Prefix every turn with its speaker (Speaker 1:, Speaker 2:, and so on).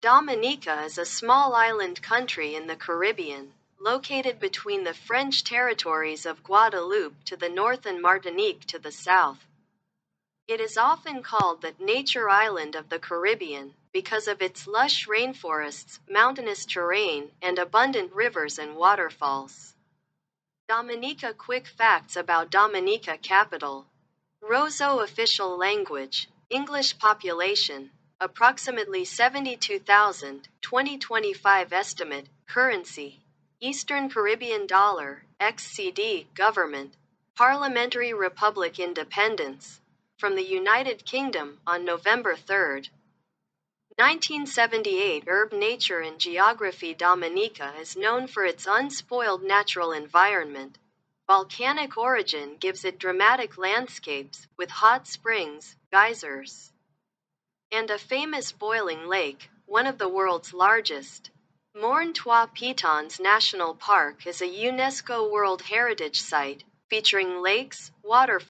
Speaker 1: Dominica is a small island country in the Caribbean, located between the French territories of Guadeloupe to the north and Martinique to the south. It is often called the Nature Island of the Caribbean because of its lush rainforests, mountainous terrain, and abundant rivers and waterfalls. Dominica quick facts about Dominica capital. Roseau official language, English population, approximately 72,000, 2025 estimate, currency, Eastern Caribbean dollar, XCD, government, Parliamentary Republic independence, from the United Kingdom on November 3, 1978. Herb nature and geography. Dominica is known for its unspoiled natural environment. Volcanic origin gives it dramatic landscapes, with hot springs, geysers, and a famous boiling lake, one of the world's largest. Morne Trois Pitons National Park is a UNESCO World Heritage Site, featuring lakes, waterfalls,